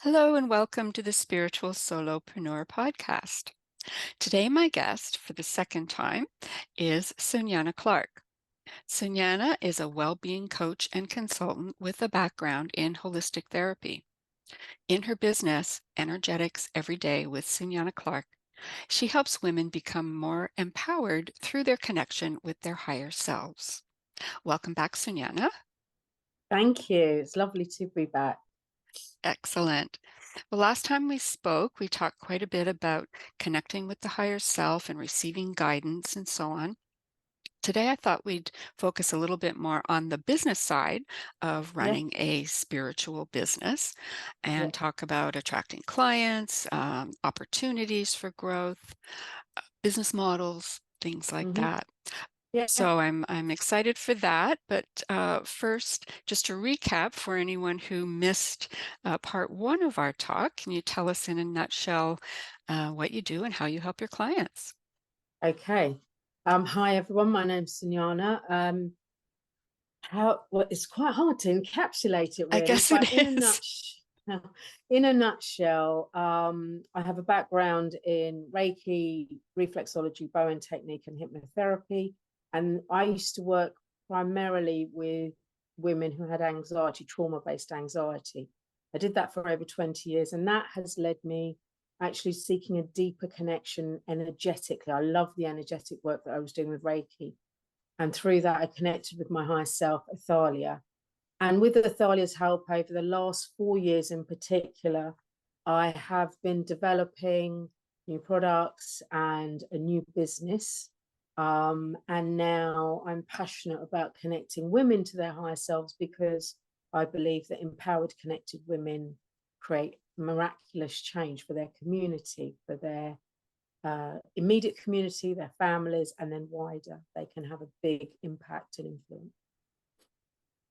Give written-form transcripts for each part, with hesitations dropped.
Hello and welcome to the Spiritual Solopreneur podcast. Today, my guest for the second time is Sunayana Clark. Sunayana is a well-being coach and consultant with a background in holistic therapy. In her business, Energetics Every Day with Sunayana Clark, she helps women become more empowered through their connection with their higher selves. Welcome back, Sunayana. Thank you. It's lovely to be back. Excellent. Well, last time we spoke, we talked quite a bit about connecting with the higher self and receiving guidance and so on. Today, I thought we'd focus a little bit more on the business side of Yeah, running a spiritual business yeah. and talk about attracting clients, opportunities for growth, business models, things like hmm that. Yeah. So I'm excited for that. But first, just to recap for anyone who missed part one of our talk, can you tell us in a nutshell what you do and how you help your clients? Okay. Hi everyone. My name's Sunayana. It's quite hard to encapsulate it I really, guess but it is. in a nutshell, I have a background in Reiki, reflexology, Bowen technique, and hypnotherapy. And I used to work primarily with women who had anxiety, trauma-based anxiety. I did that for over 20 years, and that has led me actually seeking a deeper connection energetically. I love the energetic work that I was doing with Reiki. And through that, I connected with my higher self, Athalia. And with Athalia's help over the last 4 years in particular, I have been developing new products and a new business. And now I'm passionate about connecting women to their higher selves because I believe that empowered, connected women create miraculous change for their community, for their immediate community, their families, and then wider. They can have a big impact and influence.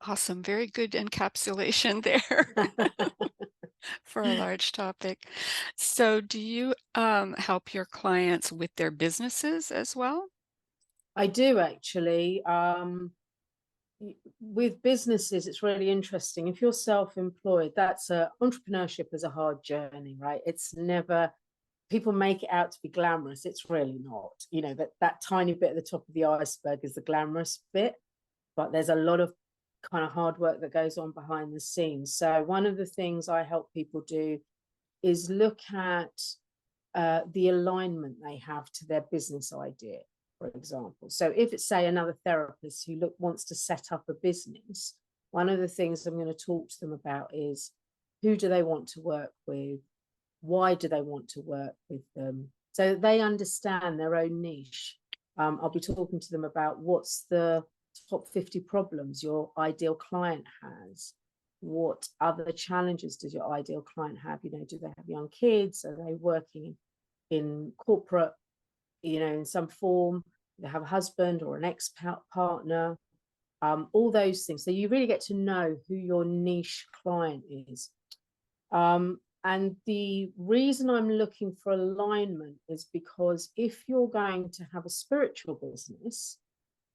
Awesome. Very good encapsulation there for a large topic. So, do you help your clients with their businesses as well? I do actually. With businesses, it's really interesting. If you're self-employed, entrepreneurship is a hard journey, right? It's never, people make it out to be glamorous. It's really not. That tiny bit at the top of the iceberg is the glamorous bit, but there's a lot of kind of hard work that goes on behind the scenes. So one of the things I help people do is look at the alignment they have to their business idea, for example. So if it's, say, another therapist who wants to set up a business, one of the things I'm going to talk to them about is who do they want to work with? Why do they want to work with them? So they understand their own niche. I'll be talking to them about what's the top 50 problems your ideal client has. What other challenges does your ideal client have? Do they have young kids? Are they working in corporate, in some form? They have a husband or an ex-partner, all those things. So you really get to know who your niche client is. And the reason I'm looking for alignment is because if you're going to have a spiritual business,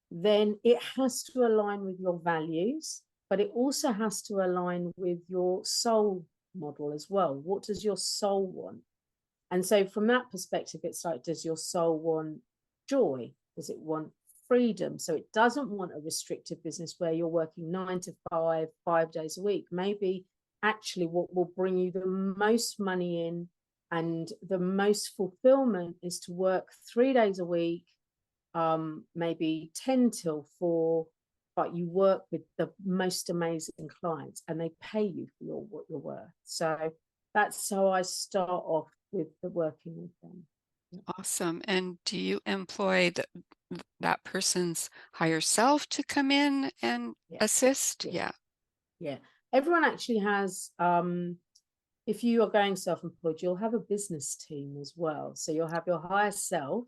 then it has to align with your values, but it also has to align with your soul model as well. What does your soul want? And so from that perspective, it's like, does your soul want joy? Does it want freedom? So it doesn't want a restrictive business where you're working 9 to 5, 5 days a week. Maybe actually what will bring you the most money in and the most fulfillment is to work 3 days a week, maybe 10 till 4, but you work with the most amazing clients and they pay you for what you're worth. So that's how I start off with the working with them. Awesome. And do you employ that person's higher self to come in and Yeah, assist? yeah, Yeah. yeah. Everyone actually has, if you are going self-employed, you'll have a business team as well. So you'll have your higher self,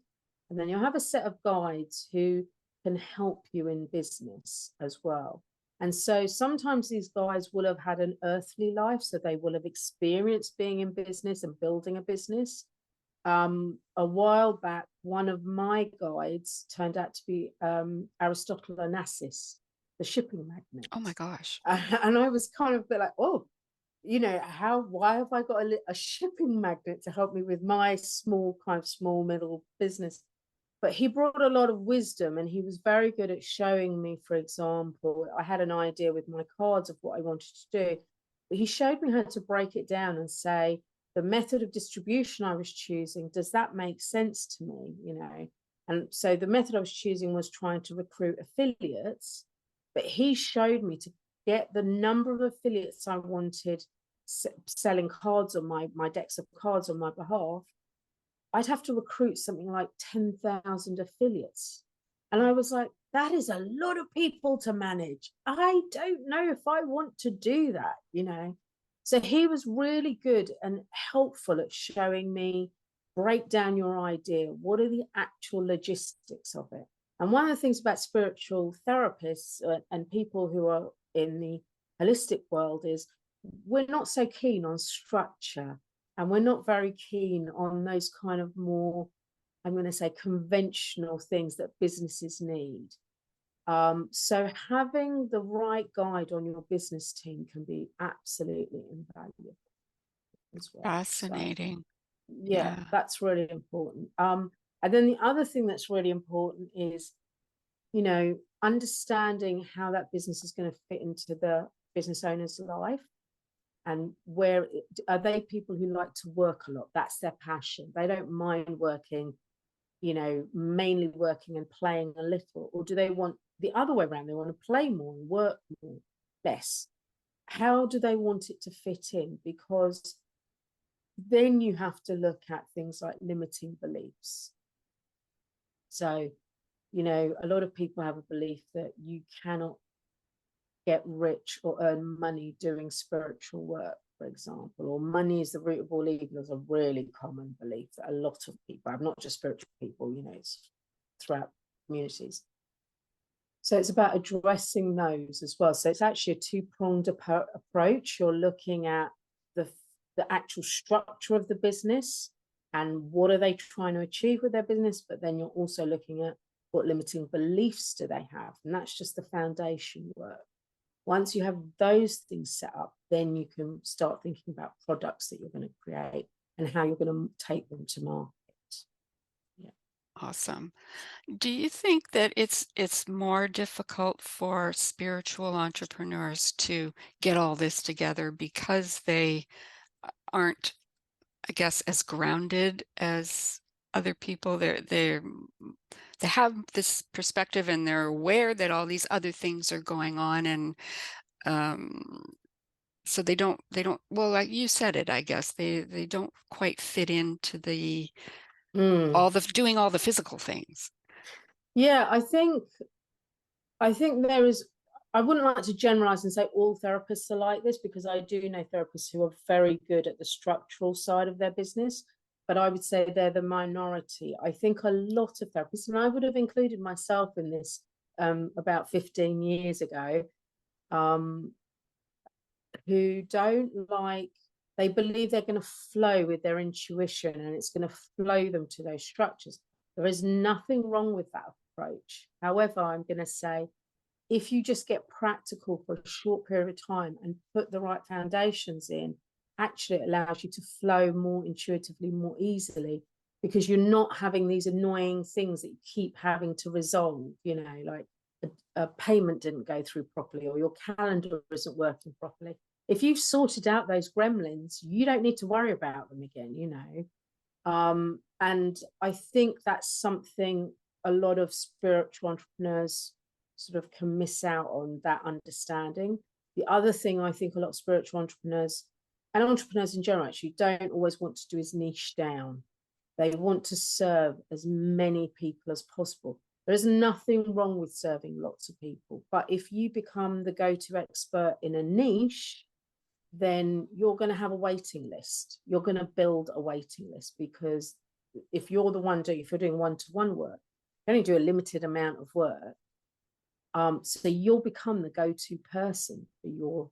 and then you'll have a set of guides who can help you in business as well. And so sometimes these guys will have had an earthly life, so they will have experienced being in business and building a business. A while back, one of my guides turned out to be Aristotle Onassis, the shipping magnate. Oh my gosh. And I was kind of a bit like, oh, why have I got a shipping magnet to help me with my small middle business? But he brought a lot of wisdom, and he was very good at showing me, for example, I had an idea with my cards of what I wanted to do, but he showed me how to break it down and say, the method of distribution I was choosing, does that make sense to me? And so the method I was choosing was trying to recruit affiliates, but he showed me to get the number of affiliates I wanted selling cards on my decks of cards on my behalf. I'd have to recruit something like 10,000 affiliates. And I was like, that is a lot of people to manage. I don't know if I want to do that. So he was really good and helpful at showing me, break down your idea. What are the actual logistics of it? And one of the things about spiritual therapists and people who are in the holistic world is we're not so keen on structure, and we're not very keen on those kind of more, I'm going to say, conventional things that businesses need. So having the right guide on your business team can be absolutely invaluable as well. So Fascinating. yeah, Yeah. that's really important. And then the other thing that's really important is, understanding how that business is going to fit into the business owner's life. And where are they people who like to work a lot? That's their passion. They don't mind working, mainly working and playing a little. Or do they want the other way around? They want to play more and work more, less. How do they want it to fit in? Because then you have to look at things like limiting beliefs. So, a lot of people have a belief that you cannot get rich or earn money doing spiritual work, for example, or money is the root of all evil is a really common belief that a lot of people have, not just spiritual people, it's throughout communities. So it's about addressing those as well. So it's actually a two-pronged approach. You're looking at the actual structure of the business and what are they trying to achieve with their business, but then you're also looking at what limiting beliefs do they have, and that's just the foundation work. Once you have those things set up, then you can start thinking about products that you're going to create and how you're going to take them to market. Yeah. Awesome. Do you think that it's more difficult for spiritual entrepreneurs to get all this together because they aren't, I guess, as grounded as other people? They have this perspective and they're aware that all these other things are going on, and um, so they don't, well, like you said it, I guess they don't quite fit into the Mm. doing all the physical things. Yeah, I think there is, I wouldn't like to generalize and say all therapists are like this, because I do know therapists who are very good at the structural side of their business, but I would say they're the minority. I think a lot of therapists, and I would have included myself in this about 15 years ago, um, who don't like, they believe they're going to flow with their intuition and it's going to flow them to those structures. There is nothing wrong with that approach. However, I'm going to say, if you just get practical for a short period of time and put the right foundations in, actually it allows you to flow more intuitively, more easily, because you're not having these annoying things that you keep having to resolve, like a payment didn't go through properly or your calendar isn't working properly. If you've sorted out those gremlins, you don't need to worry about them again. And I think that's something a lot of spiritual entrepreneurs sort of can miss out on, that understanding. The other thing I think a lot of spiritual entrepreneurs and entrepreneurs in general actually don't always want to do is niche down. They want to serve as many people as possible. There is nothing wrong with serving lots of people, but if you become the go-to expert in a niche, then you're going to have a waiting list. You're going to build a waiting list, because if you're if you're doing one-to-one work, you only do a limited amount of work. So you'll become the go-to person for your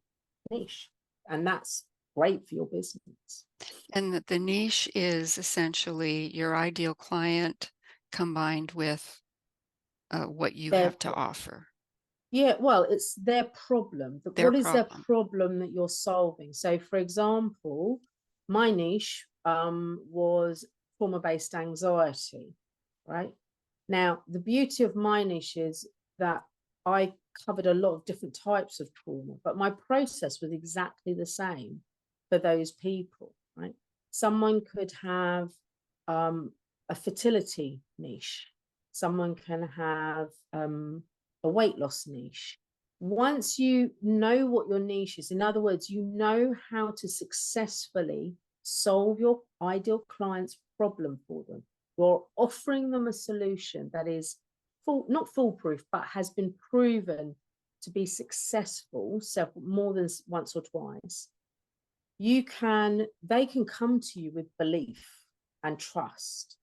niche, and that's great for your business. And the niche is essentially your ideal client combined with what you They're have to offer. Yeah, well, it's their problem. Their What is their problem. problem that you're solving? So, for example, my niche was trauma-based anxiety, right? Now, the beauty of my niche is that I covered a lot of different types of trauma, but my process was exactly the same for those people, right? Someone could have a fertility niche. Someone can have a weight loss niche. Once you know what your niche is, in other words, you know how to successfully solve your ideal client's problem for them. You're offering them a solution that is not foolproof, but has been proven to be successful more than once or twice. They can come to you with belief and trust,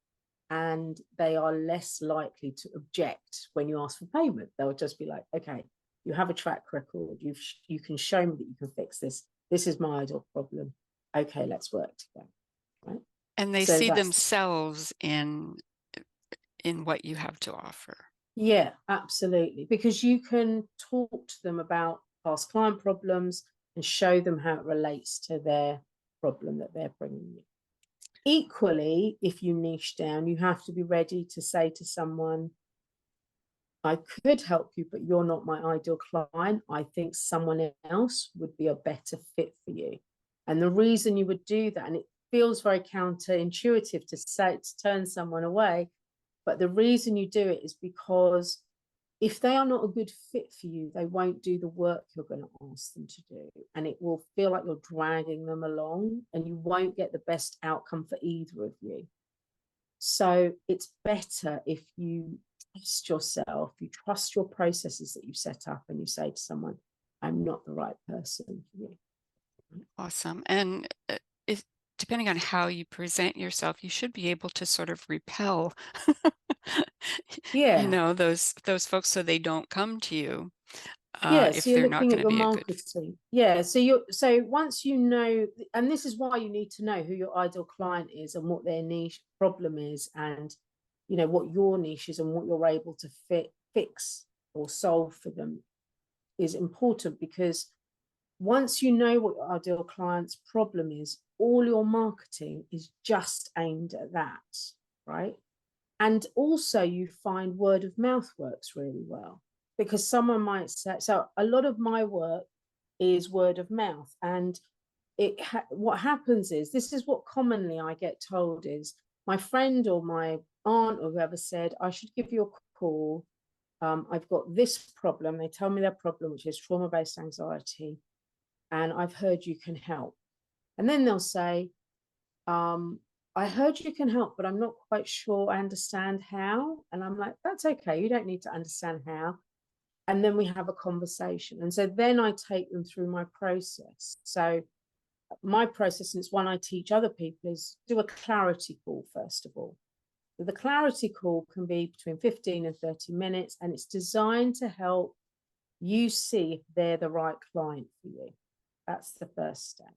and they are less likely to object when you ask for payment. They'll just be like, okay, you have a track record, you can show me that you can fix this. This is my ideal problem. Okay, let's work together. Right. And they So see that's themselves in what you have to offer. Yeah, absolutely. Because you can talk to them about past client problems and show them how it relates to their problem that they're bringing you. Equally, if you niche down, you have to be ready to say to someone, I could help you, but you're not my ideal client. I think someone else would be a better fit for you. And the reason you would do that, and it feels very counterintuitive to say, to turn someone away, but the reason you do it is because if they are not a good fit for you, they won't do the work you're going to ask them to do. And it will feel like you're dragging them along, and you won't get the best outcome for either of you. So it's better if you trust yourself, you trust your processes that you've set up, and you say to someone, I'm not the right person for you. Awesome. And if, depending on how you present yourself, you should be able to sort of repel, Yeah. those folks so they don't come to you Yeah, so if you're they're not looking going at to your be a good fit. marketing. Yeah, so once you know, and this is why you need to know who your ideal client is and what their niche problem is, and what your niche is and what you're able to fix or solve for them is important, because once you know what your ideal client's problem is, all your marketing is just aimed at that, right? And also you find word of mouth works really well, because someone might say, so a lot of my work is word of mouth, and what happens is, this is what commonly I get told is, my friend or my aunt or whoever said, I should give you a call. I've got this problem. They tell me their problem, which is trauma-based anxiety, and I've heard you can help. And then they'll say, I heard you can help, but I'm not quite sure I understand how. And I'm like, that's okay. You don't need to understand how. And then we have a conversation. And so then I take them through my process. So my process, and it's one I teach other people, is do a clarity call, first of all. So the clarity call can be between 15 and 30 minutes, and it's designed to help you see if they're the right client for you. That's the first step.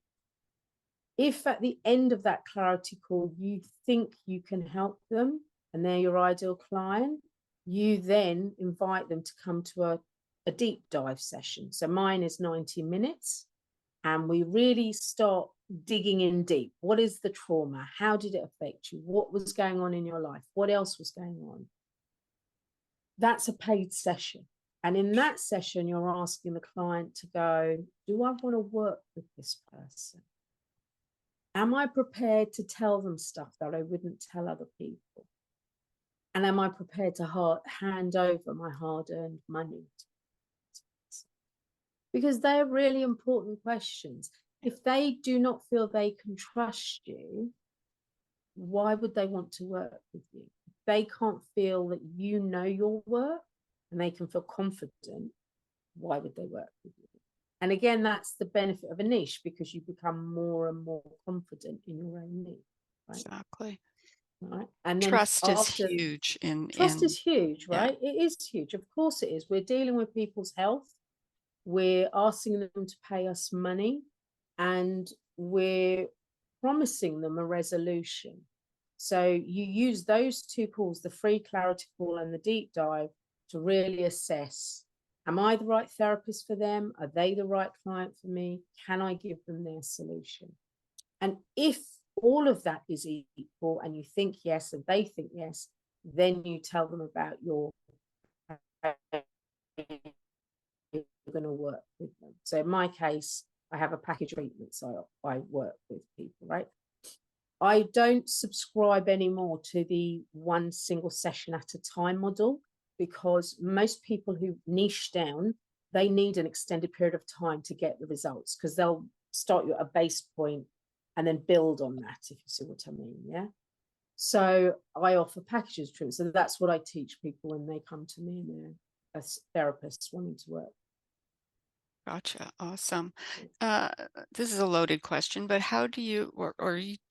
If at the end of that clarity call, you think you can help them and they're your ideal client, you then invite them to come to a deep dive session. So mine is 90 minutes, and we really start digging in deep. What is the trauma? How did it affect you? What was going on in your life? What else was going on? That's a paid session. And in that session, you're asking the client to go, do I want to work with this person? Am I prepared to tell them stuff that I wouldn't tell other people? And am I prepared to hand over my hard-earned money? Because they're really important questions. If they do not feel they can trust you, why would they want to work with you? If they can't feel that you know your work and they can feel confident, why would they work with you? And again, that's the benefit of a niche, because you become more and more confident in your own niche. Right? Exactly. Right. And then Trust is after, huge trust is huge, yeah, right? It is huge. Of course it is. We're dealing with people's health. We're asking them to pay us money, and we're promising them a resolution. So you use those two calls, the free clarity call and the deep dive, to really assess Am I the right therapist for them? Are they the right client for me? Can I give them their solution? And if all of that is equal and you think yes and they think yes, then you tell them about your you're going to work with them. So in my case, I have a package of treatments I work with people, right? I don't subscribe anymore to the one single session at a time model, because most people who niche down, they need an extended period of time to get the results, because they'll start you at a base point and then build on that, if you see what I mean. Yeah. So I offer packages of treatment. So that's what I teach people when they come to me and they're a therapist wanting to work. Gotcha. Awesome. Uh, this is a loaded question, but how do you,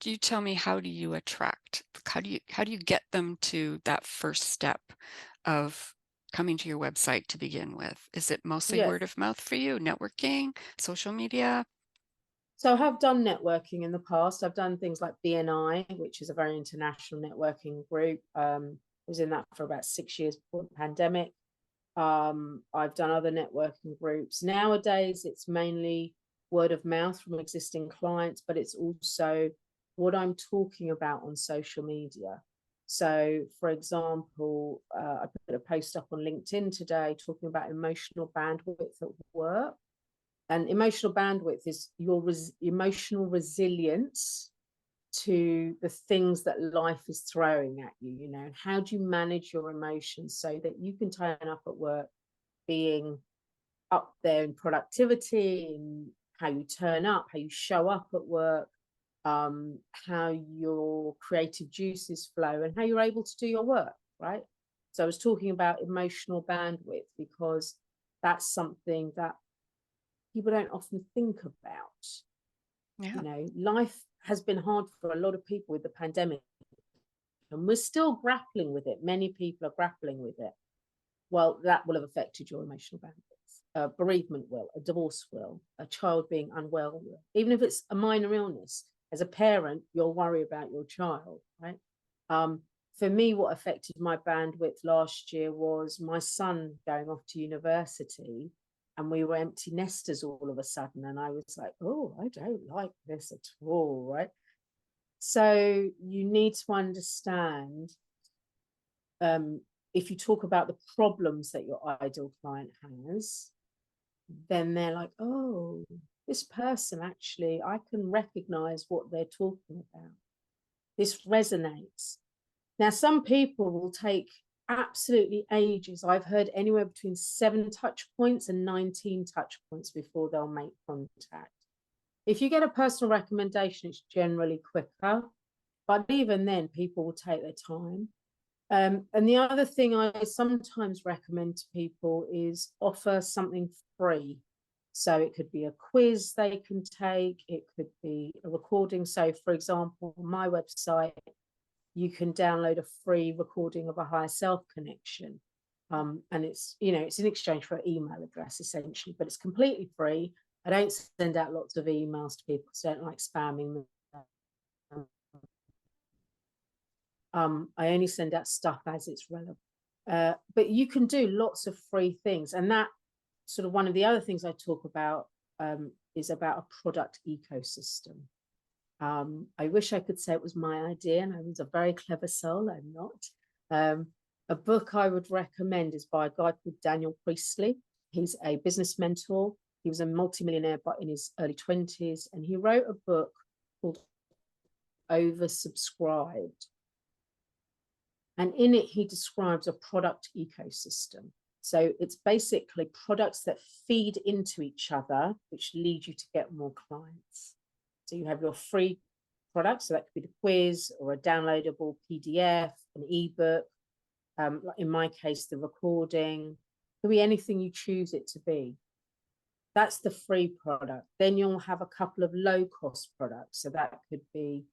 you tell me, how do you attract? How do you get them to that first step of coming to your website to begin with? Is it mostly Yes. word of mouth for you, networking, social media? So I have done networking in the past. I've done things like BNI, which is a very international networking group. I was in that for about 6 years before the pandemic. I've done other networking groups. Nowadays, it's mainly word of mouth from existing clients, but it's also what I'm talking about on social media. So, for example, I put a post up on LinkedIn today talking about emotional bandwidth at work. And emotional bandwidth is your emotional resilience to the things that life is throwing at you. You know, how do you manage your emotions so that you can turn up at work being up there in productivity, and how you turn up, how you show up at work, how your creative juices flow, and how you're able to do your work, right? So I was talking about emotional bandwidth because that's something that people don't often think about. Yeah. You know, life has been hard for a lot of people with the pandemic, and we're still grappling with it. Many people are grappling with it. Well, that will have affected your emotional bandwidth. Bereavement will, a divorce will, a child being unwell will. Even if it's a minor illness, as a parent, you'll worry about your child, right? For me, what affected my bandwidth last year was my son going off to university, and we were empty nesters all of a sudden. And I was like, oh, I don't like this at all, right? So you need to understand, if you talk about the problems that your ideal client has, then they're like, oh, this person, actually, I can recognize what they're talking about. This resonates. Now, some people will take absolutely ages. I've heard anywhere between 7 touch points and 19 touch points before they'll make contact. If you get a personal recommendation, it's generally quicker. But even then, people will take their time. And the other thing I sometimes recommend to people is offer something free. So it could be a quiz they can take, it could be a recording. So, for example, on my website, you can download a free recording of a higher self connection. And it's, you know, it's in exchange for an email address, essentially, but it's completely free. I don't send out lots of emails to people because I don't like spamming them. I only send out stuff as it's relevant. But you can do lots of free things. And that sort of one of the other things I talk about is about a product ecosystem. I wish I could say it was my idea and I was a very clever soul. I'm not. A book I would recommend is by a guy called Daniel Priestley. He's a business mentor. He was a multimillionaire but in his early 20s, and he wrote a book called Oversubscribed. And in it, he describes a product ecosystem. So it's basically products that feed into each other, which lead you to get more clients. So you have your free products, so that could be the quiz or a downloadable PDF, an ebook. In my case, the recording. It could be anything you choose it to be. That's the free product. Then you'll have a couple of low-cost products. So that could be,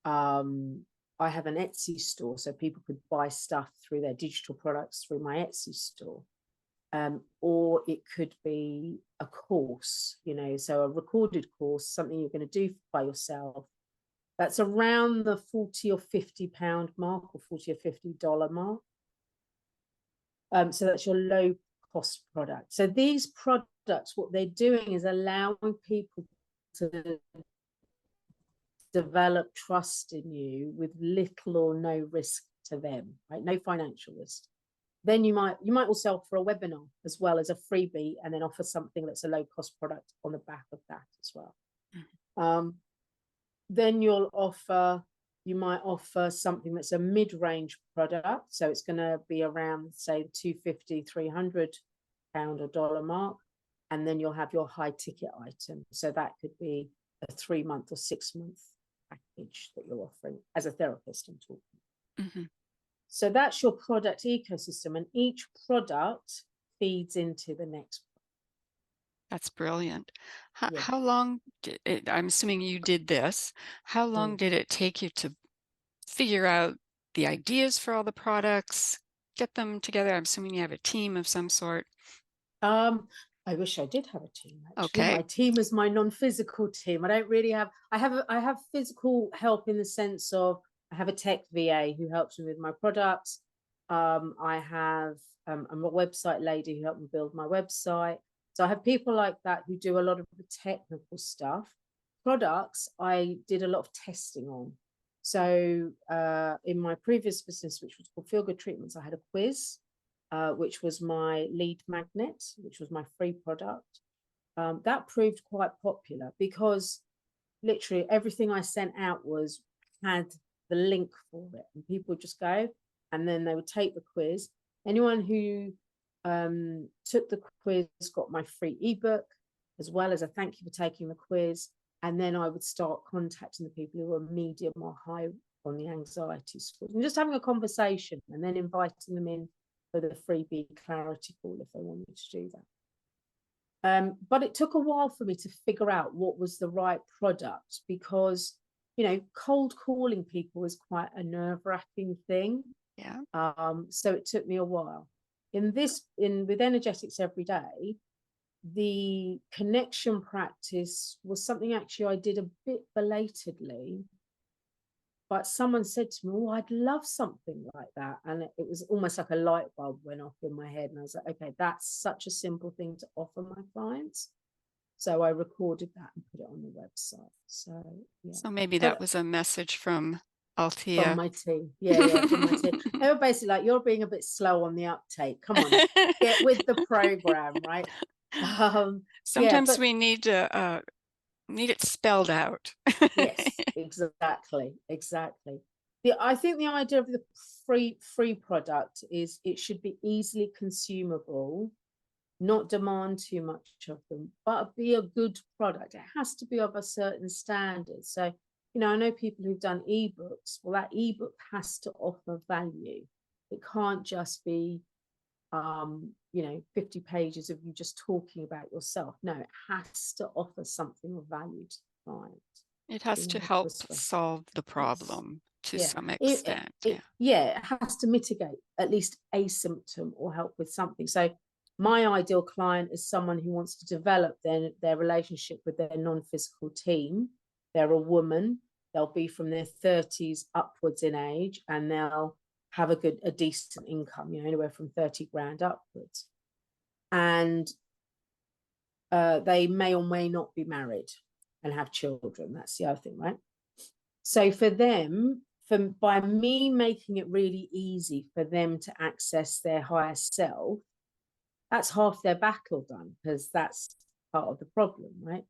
I have an Etsy store, so people could buy stuff through their digital products through my Etsy store. Or it could be a course, you know, so a recorded course, something you're going to do by yourself. That's around the 40 or 50 pound mark, or $40 or $50 mark. So that's your low cost product. So these products, what they're doing is allowing people to develop trust in you with little or no risk to them, right? No financial risk. Then you might also offer a webinar as well as a freebie, and then offer something that's a low cost product on the back of that as well. Then you might offer something that's a mid-range product. So it's going to be around, say, £250, £300 or dollar mark. And then you'll have your high ticket item. So that could be a 3-month or 6-month package that you're offering as a therapist, I'm talking. So that's your product ecosystem, and each product feeds into the next. That's brilliant. How long did it, I'm assuming you did this, how long did it take you to figure out the ideas for all the products, get them together? I'm assuming you have a team of some sort. I wish I did have a team, actually. Okay. My team is my non-physical team. I don't really have, I have physical help in the sense of I have a tech VA who helps me with my products. I have I'm a website lady who helped me build my website. So I have people like that who do a lot of the technical stuff. Products, I did a lot of testing on. So in my previous business, which was called Feel Good Treatments, I had a quiz, which was my lead magnet, which was my free product. That proved quite popular because literally everything I sent out had the link for it, and people would just go, and then they would take the quiz. Anyone who took the quiz got my free ebook, as well as a thank you for taking the quiz. And then I would start contacting the people who were medium or high on the anxiety score, and just having a conversation, and then inviting them in for the freebie clarity call if they wanted to do that. But it took a while for me to figure out what was the right product, because, you know, cold calling people is quite a nerve-wracking thing. Yeah. So it took me a while. With Energetics Every Day, the connection practice was something actually I did a bit belatedly, but someone said to me, oh, I'd love something like that. And it was almost like a light bulb went off in my head. And I was like, okay, that's such a simple thing to offer my clients. So I recorded that and put it on the website. So, yeah. So maybe that was a message from Althea. From my team. Yeah, from my team. They were basically like, you're being a bit slow on the uptake. Come on, get with the program, right? Sometimes we need to need it spelled out. Yes, exactly. I think the idea of the free product is it should be easily consumable, not demand too much of them, but be a good product. It has to be of a certain standard. So, you know, I know people who've done ebooks. Well, that ebook has to offer value. It can't just be 50 pages of you just talking about yourself. No, it has to offer something of value to the client. It has to help solve the problem to some extent. It has to mitigate at least a symptom or help with something. So my ideal client is someone who wants to develop their relationship with their non-physical team. They're a woman. They'll be from their 30s upwards in age, and they'll have a decent income, you know, anywhere from 30 grand upwards. And they may or may not be married and have children. That's the other thing, right? So for them, by me making it really easy for them to access their higher self, that's half their battle done, because that's part of the problem, right?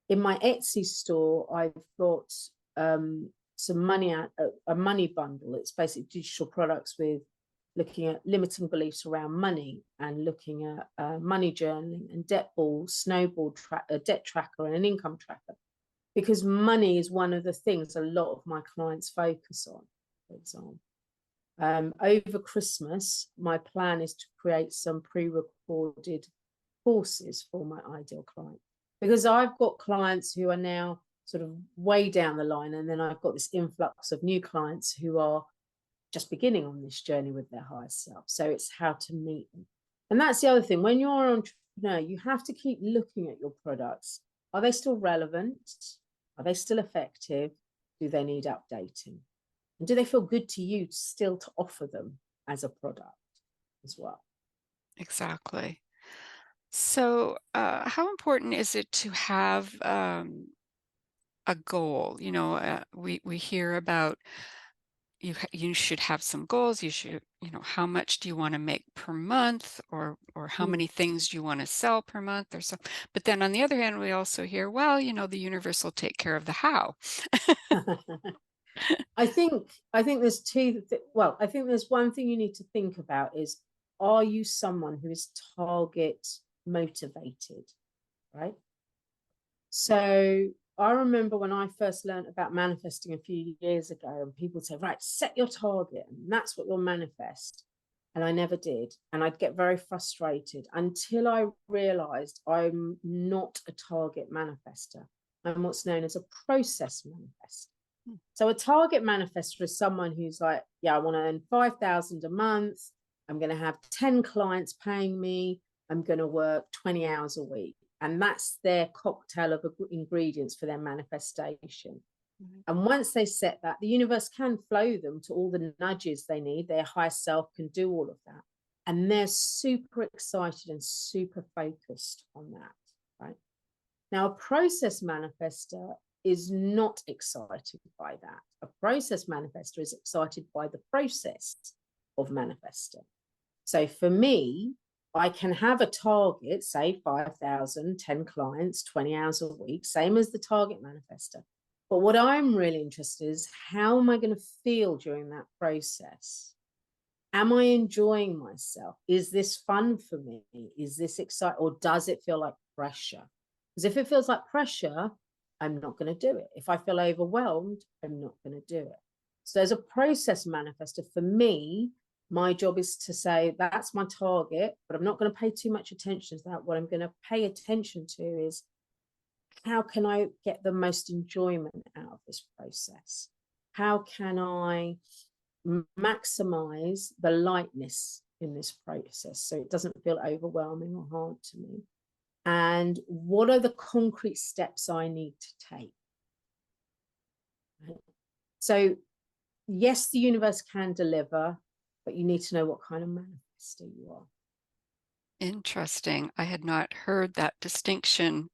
In my Etsy store, I've got some money, a money bundle. It's basically digital products with looking at limiting beliefs around money, and looking at money journaling and debt ball, snowball, a debt tracker, and an income tracker, because money is one of the things a lot of my clients focus on, for example. Over Christmas, my plan is to create some pre-recorded courses for my ideal client, because I've got clients who are now sort of way down the line, and then I've got this influx of new clients who are just beginning on this journey with their higher self. So it's how to meet them. And that's the other thing. When you're an entrepreneur, you have to keep looking at your products. Are they still relevant? Are they still effective? Do they need updating? And do they feel good to you still to offer them as a product as well? Exactly. So, how important is it to have a goal? We hear about you should have some goals. You should, how much do you want to make per month, or how Mm. many things do you want to sell per month, or so. But then on the other hand, we also hear, well, the universe will take care of the how. I think there's well, I think there's one thing you need to think about is, are you someone who is target motivated, right? So I remember when I first learned about manifesting a few years ago, and people would say, right, set your target, and that's what you'll manifest. And I never did. And I'd get very frustrated until I realized I'm not a target manifester. I'm what's known as a process manifester. Hmm. So a target manifester is someone who's like, yeah, I want to earn 5,000 a month. I'm going to have 10 clients paying me. I'm going to work 20 hours a week. And that's their cocktail of ingredients for their manifestation. Mhm. And once they set that, the universe can flow them to all the nudges they need. Their higher self can do all of that. And they're super excited and super focused on that, right? Now, a process manifester is not excited by that. A process manifester is excited by the process of manifesting. So for me, I can have a target, say 5,000, 10 clients, 20 hours a week, same as the target manifester. But what I'm really interested in is, how am I going to feel during that process? Am I enjoying myself? Is this fun for me? Is this exciting? Or does it feel like pressure? Because if it feels like pressure, I'm not going to do it. If I feel overwhelmed, I'm not going to do it. So as a process manifester, for me, my job is to say, that's my target, but I'm not going to pay too much attention to that. What I'm going to pay attention to is, how can I get the most enjoyment out of this process? How can I maximize the lightness in this process so it doesn't feel overwhelming or hard to me? And what are the concrete steps I need to take? So, yes, the universe can deliver, but you need to know what kind of manifester you are. Interesting. I had not heard that distinction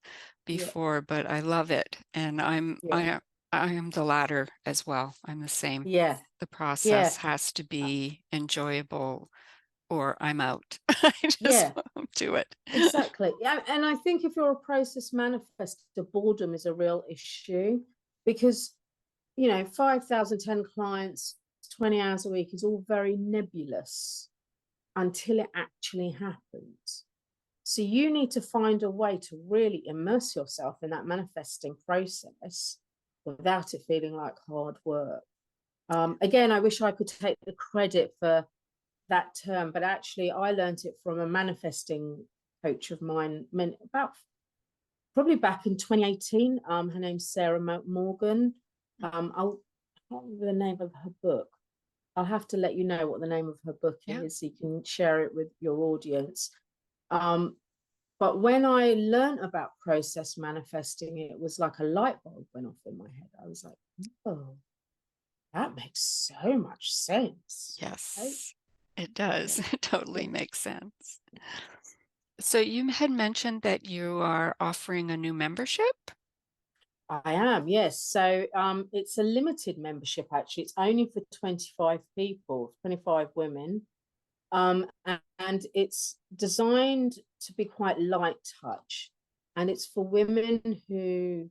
Yeah, before, but I love it. And yeah, I am the latter as well. I'm the same. yeah, The process yeah, has to be enjoyable or I'm out. I just yeah. won't do it. Exactly. Yeah, and I think if you're a process manifester, boredom is a real issue, because 5,000, 10 clients, 20 hours a week is all very nebulous until it actually happens. So you need to find a way to really immerse yourself in that manifesting process without it feeling like hard work. Again, I wish I could take the credit for that term, but actually I learned it from a manifesting coach of mine about probably back in 2018. Her name's Sarah Morgan. I can't remember the name of her book. I'll have to let you know what the name of her book Yeah. is so you can share it with your audience. But when I learned about process manifesting, it was like a light bulb went off in my head. I was like, oh, that makes so much sense. Right? Yes, it does. Yeah. It totally Yeah. makes sense. So you had mentioned that you are offering a new membership? I am, yes. So it's a limited membership, actually. It's only for 25 people, 25 women. And it's designed to be quite light touch. And it's for women who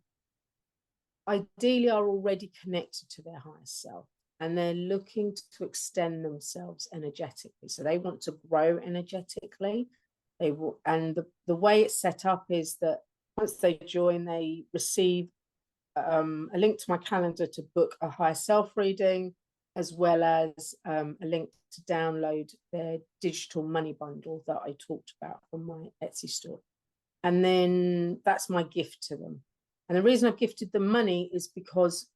ideally are already connected to their higher self, and they're looking to extend themselves energetically. So they want to grow energetically. They will, and the way it's set up is that once they join, they receive a link to my calendar to book a higher self reading, as well as a link to download their digital money bundle that I talked about from my Etsy store. And then that's my gift to them. And the reason I've gifted them money is because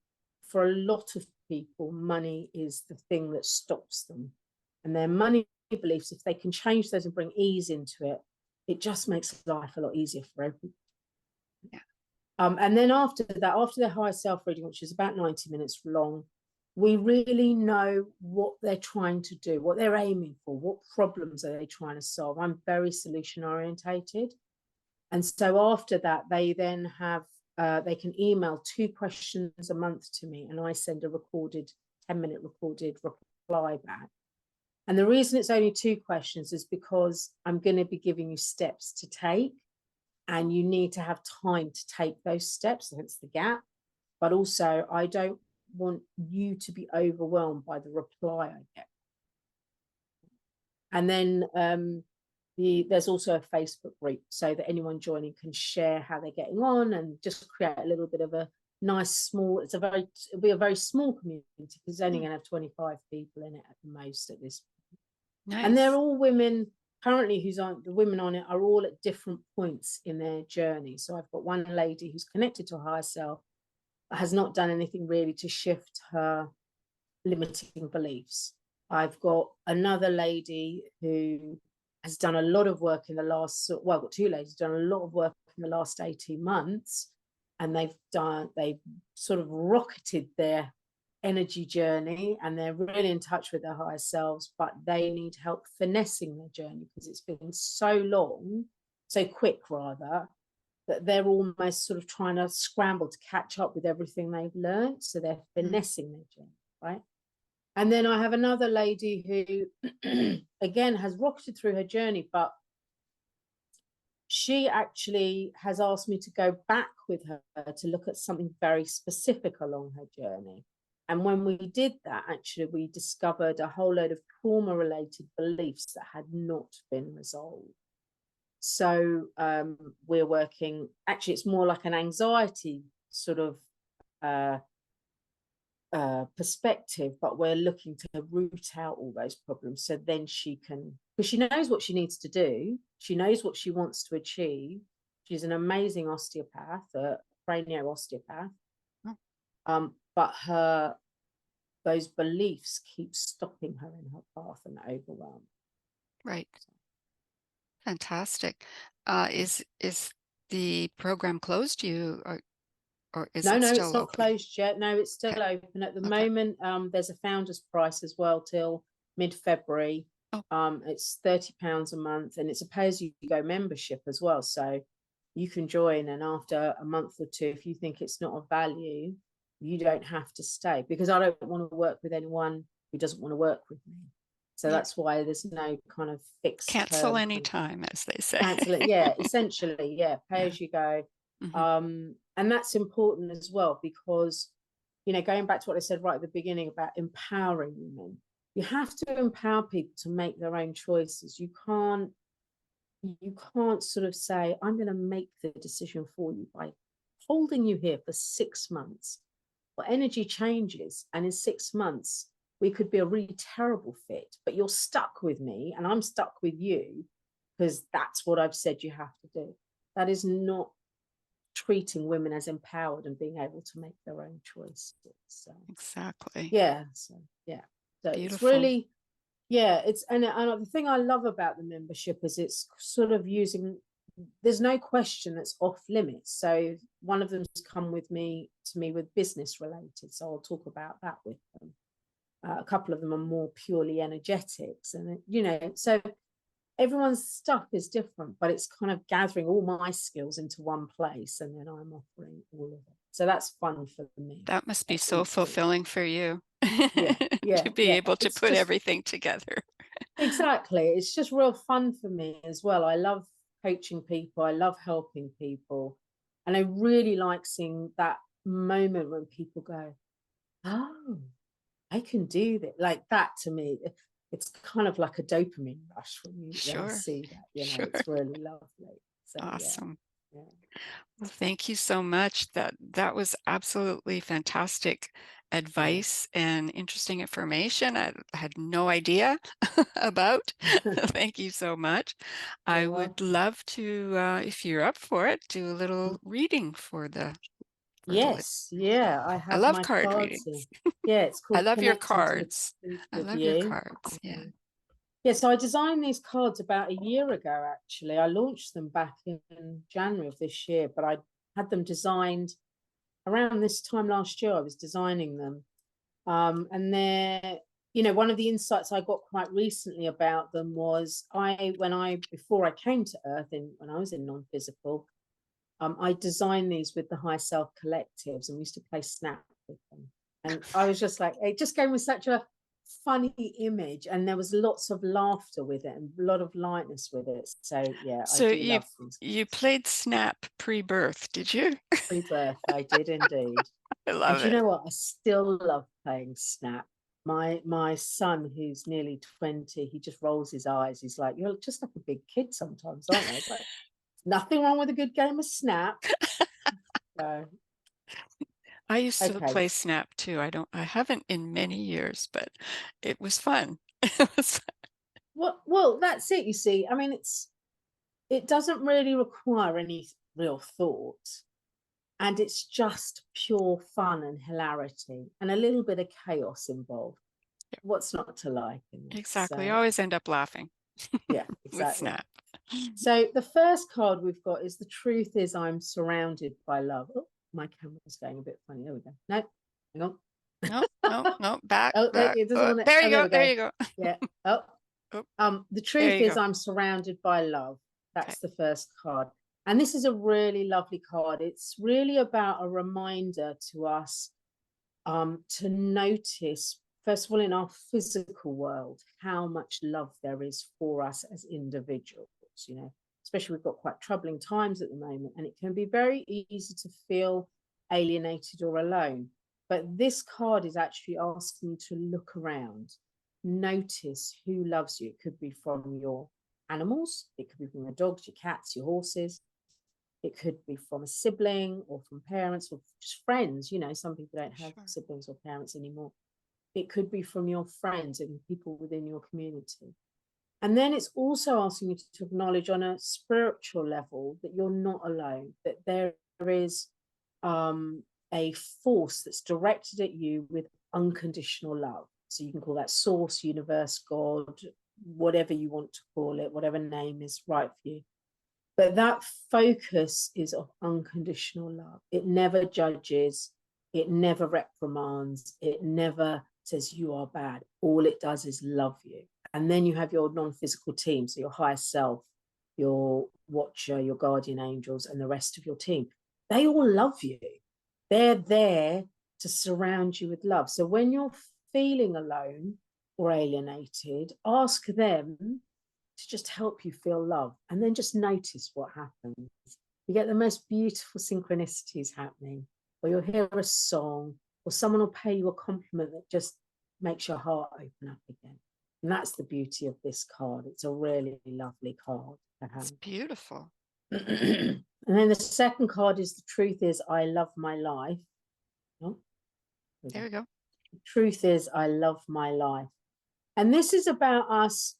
for a lot of people, money is the thing that stops them. And their money beliefs, if they can change those and bring ease into it, it just makes life a lot easier for everybody. Yeah. And then after that, after their higher self reading, which is about 90 minutes long, we really know what they're trying to do, what they're aiming for, what problems are they trying to solve. I'm very solution orientated. And so after that, they then have, they can email 2 questions a month to me, and I send a recorded 10-minute recorded reply back. And the reason it's only 2 questions is because I'm going to be giving you steps to take, and you need to have time to take those steps. Hence the gap. But also, I don't want you to be overwhelmed by the reply I get. And then there's also a Facebook group, so that anyone joining can share how they're getting on, and just create a little bit of a nice small, it'll be a very small community, because it's only going to have 25 people in it at the most at this point. Nice. And they're all women currently, the women on it are all at different points in their journey. So I've got one lady who's connected to her higher self, has not done anything really to shift her limiting beliefs. I've got another lady who has done a lot of work in the last, well, I've got 2 ladies done a lot of work in the last 18 months, and they've sort of rocketed their energy journey, and they're really in touch with their higher selves, but they need help finessing their journey, because it's been so long, so quick rather, that they're almost sort of trying to scramble to catch up with everything they've learned. So they're finessing their journey, right? And then I have another lady who, again, has rocketed through her journey, but she actually has asked me to go back with her to look at something very specific along her journey. And when we did that, actually, we discovered a whole load of trauma-related beliefs that had not been resolved. So we're working, actually, it's more like an anxiety sort of perspective, but we're looking to root out all those problems, so then she can, because she knows what she needs to do, she knows what she wants to achieve. She's an amazing osteopath, a cranial osteopath. But those beliefs keep stopping her in her path and overwhelm. Right. Fantastic. Is the program closed? Or is No, it it's still not open? closed yet. No, it's still Okay. open at the Okay. moment. There's a founder's price as well till mid-February. Oh. It's £30 a month, and it's a pay-as-you-go membership as well. So you can join, and after a month or 2, if you think it's not of value, you don't have to stay, because I don't want to work with anyone who doesn't want to work with me. So Yeah. that's why there's no kind of fixed Cancel term. anytime, as they say. Cancel it, yeah, essentially, yeah, pay Yeah. as you go. Mm-hmm. And that's important as well, because, you know, going back to what I said right at the beginning about empowering women, you have to empower people to make their own choices. You can't sort of say, I'm going to make the decision for you by holding you here for 6 months. Well, energy changes, and in 6 months we could be a really terrible fit, but you're stuck with me and I'm stuck with you, because that's what I've said you have to do. That is not treating women as empowered and being able to make their own choices. So Exactly. yeah, so it's Beautiful. really, yeah, it's, and the thing I love about the membership is it's sort of using, there's no question that's off limits. So one of them's come with me with business related, so I'll talk about that with them. A couple of them are more purely energetics, and you know, so everyone's stuff is different, but it's kind of gathering all my skills into one place, and then I'm offering all of it. So that's fun for me. That must be That's so equally. fulfilling for you Yeah, to be able to it's put just, everything together. exactly, it's just real fun for me as well. I love coaching people, I love helping people, and I really like seeing that moment when people go, oh, I can do that. Like that, to me, it's kind of like a dopamine rush when I Sure. see that, you know, Sure. it's really lovely. So Awesome. yeah. Well, thank you so much. That was absolutely fantastic advice and interesting information I had no idea about. Thank you so much. I You're would welcome. love to, if you're up for it, do a little reading for the. Yes, yeah, I I have love my card cards here. readings. Yeah, it's I called love your Connecting to the cards. Truth I of love your You. cards. Yeah. Yeah, so I designed these cards about a year ago, actually. I launched them back in January of this year, but I had them designed around this time last year. I was designing them. And they're, you know, one of the insights I got quite recently about them was before I came to Earth, when I was in non-physical, I designed these with the high self collectives, and we used to play Snap with them. And I was just like, it just gave me such a funny image, and there was lots of laughter with it and a lot of lightness with it. So yeah, I So do love these. you played Snap pre-birth, did you? Pre-birth, I did indeed. I And love do you it. know what? I still love playing Snap. My son, who's nearly 20, he just rolls his eyes. He's like, "You're just like a big kid sometimes, aren't you?" It's like, nothing wrong with a good game of Snap. So, I used to okay. play Snap too. I haven't in many years, but it was fun. It was Well, that's it. You see, I mean, it doesn't really require any real thought, and it's just pure fun and hilarity, and a little bit of chaos involved. What's not to like in this? exactly. You So, always end up laughing yeah, with exactly. Snap. So the first card we've got is the truth is I'm surrounded by love. Oh, my camera's going a bit funny. There we go. No, hang on. No, no, no, back, Oh, back. it doesn't Oh, want to. there Oh, you there go. we There go. you go. Yeah. Oh, Oh, the there truth you is go. I'm surrounded by love. Okay. That's the first card. And this is a really lovely card. It's really about a reminder to us to notice, first of all, in our physical world, how much love there is for us as individuals, you know, especially we've got quite troubling times at the moment, and it can be very easy to feel alienated or alone. But this card is actually asking you to look around, notice who loves you. It could be from your animals, it could be from your dogs, your cats, your horses, it could be from a sibling or from parents or just friends. You know, some people don't have Sure. siblings or parents anymore. It could be from your friends and people within your community. And then it's also asking you to acknowledge on a spiritual level that you're not alone, that there is a force that's directed at you with unconditional love. So you can call that source, universe, God, whatever you want to call it, whatever name is right for you. But that focus is of unconditional love. It never judges, it never reprimands, it never says you are bad. All it does is love you. And then you have your non-physical team, so your higher self, your watcher, your guardian angels, and the rest of your team. They all love you. They're there to surround you with love. So when you're feeling alone or alienated, ask them to just help you feel love, and then just notice what happens. You get the most beautiful synchronicities happening, or you'll hear a song, or someone will pay you a compliment that just makes your heart open up again. And that's the beauty of this card. It's a really lovely card to have. It's beautiful. And then the second card is the truth is I love my life. Oh, There we go. the truth is I love my life. And this is about us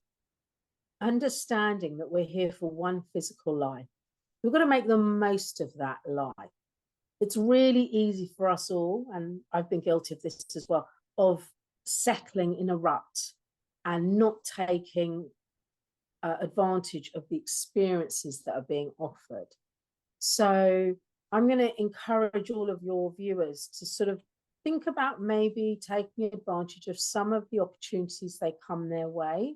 understanding that we're here for one physical life. We've got to make the most of that life. It's really easy for us all, and I've been guilty of this as well, of settling in a rut and not taking advantage of the experiences that are being offered. So I'm going to encourage all of your viewers to sort of think about maybe taking advantage of some of the opportunities that come their way.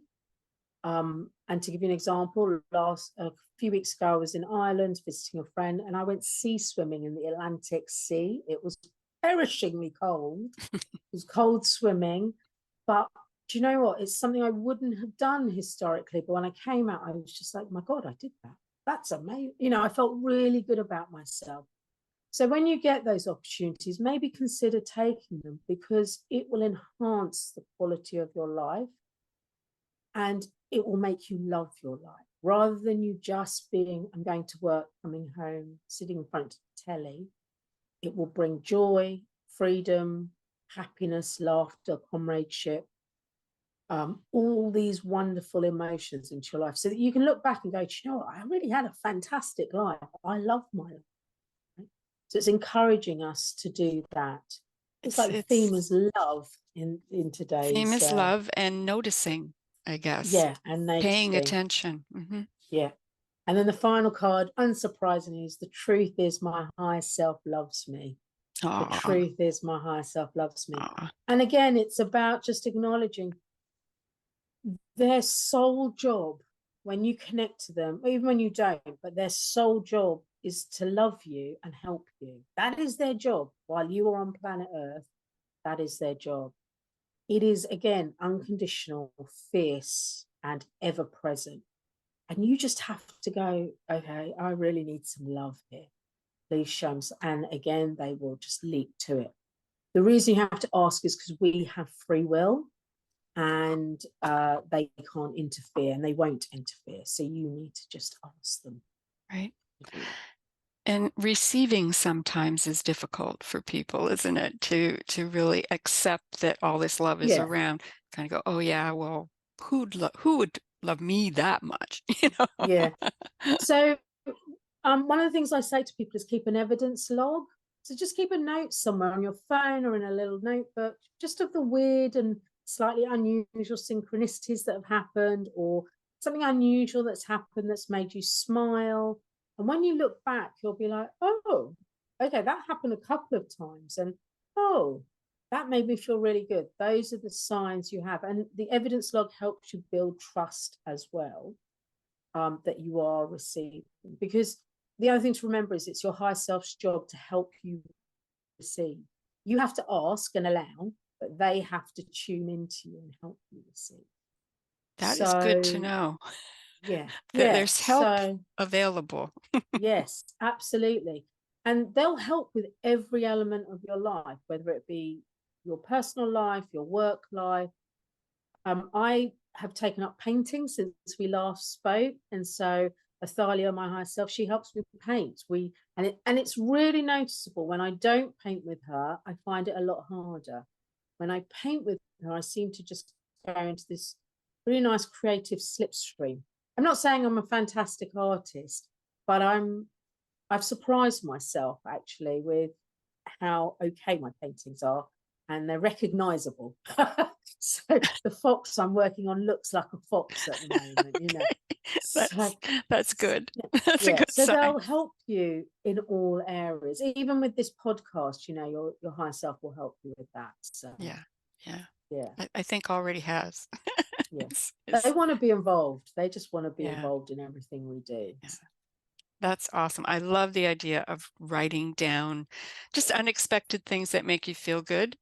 And to give you an example, a few weeks ago, I was in Ireland visiting a friend, and I went sea swimming in the Atlantic Sea. It was perishingly cold. It was cold swimming, but do you know what? It's something I wouldn't have done historically. But when I came out, I was just like, my God, I did that. That's amazing. You know, I felt really good about myself. So when you get those opportunities, maybe consider taking them, because it will enhance the quality of your life. And it will make you love your life, rather than you just being, I'm going to work, coming home, sitting in front of the telly. It will bring joy, freedom, happiness, laughter, comradeship, all these wonderful emotions into your life, so that you can look back and go, you know what, I really had a fantastic life. I love my life. Right? So it's encouraging us to do that. It's like the theme is love in today's theme is love and noticing, I guess. yeah, and Paying noticing. attention. Yeah. And then the final card, unsurprisingly, is the truth is my higher self loves me. The Aw, truth is my higher self loves me. aw, And again, it's about just acknowledging their sole job when you connect to them, even when you don't, but their sole job is to love you and help you. That is their job while you are on planet Earth. That is their job. It is, again, unconditional, fierce, and ever present. And you just have to go, okay, I really need some love here. Please show me. And again, they will just leap to it. The reason you have to ask is because we have free will, and they can't interfere, and they won't interfere. So you need to just ask them right. to do that. And receiving sometimes is difficult for people, isn't it? To really accept that all this love is Yeah, around, kind of go, oh yeah, well, who would love me that much? You know? yeah. So one of the things I say to people is keep an evidence log. So just keep a note somewhere on your phone or in a little notebook, just of the weird and slightly unusual synchronicities that have happened, or something unusual that's happened that's made you smile. And when you look back, you'll be like, oh, okay, that happened a couple of times. And oh, that made me feel really good. Those are the signs you have. And the evidence log helps you build trust as well, that you are receiving. Because the other thing to remember is it's your higher self's job to help you receive. You have to ask and allow, but they have to tune into you and help you receive. That is good to So know yeah, that yeah. there's help So available. yes, absolutely. And they'll help with every element of your life, whether it be your personal life, your work life. I have taken up painting since we last spoke, and so Athalia, my higher self, she helps me paint. It's really noticeable when I don't paint with her. I find it a lot harder. When I paint with her, I seem to just go into this really nice creative slipstream. I'm not saying I'm a fantastic artist, but I've surprised myself actually with how okay my paintings are, and they're recognizable. So the fox I'm working on looks like a fox at the moment, you know. So That's good. That's a yeah, good so sign. they'll help you in all areas. Even with this podcast, you know, your higher self will help you with that. So Yeah, yeah. yeah, I think already has. yeah. They It's want to be involved. They just want to be yeah, involved in everything we do. yeah. That's awesome. I love the idea of writing down just unexpected things that make you feel good.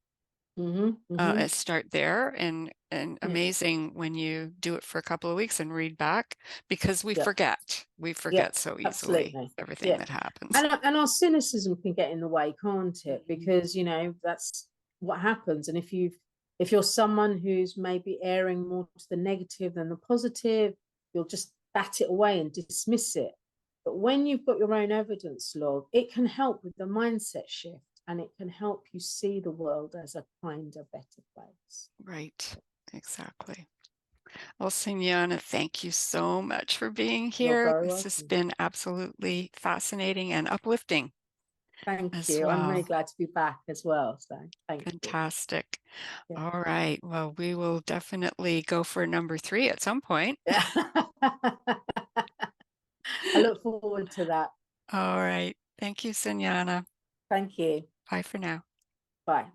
Mm-hmm, mm-hmm. Start there, and Yeah, amazing when you do it for a couple of weeks and read back, because we yeah. forget. We Yeah, forget so easily absolutely. everything Yeah. that happens. And our cynicism can get in the way, can't it? Mhm. Because, you know, that's what happens. And if you're someone who's maybe erring more to the negative than the positive, you'll just bat it away and dismiss it. But when you've got your own evidence log, it can help with the mindset shift, and it can help you see the world as a kinder, better place. Right, exactly. Well, Sunayana, thank you so much for being You're here. very This has welcome. been absolutely fascinating and uplifting Thank as you. I'm really well. glad to be back as well. So thank you. Fantastic. Yeah. All right. Well, we will definitely go for number 3 at some point. Yeah. I look forward to that. All right. Thank you, Sunayana. Thank you. Bye for now. Bye.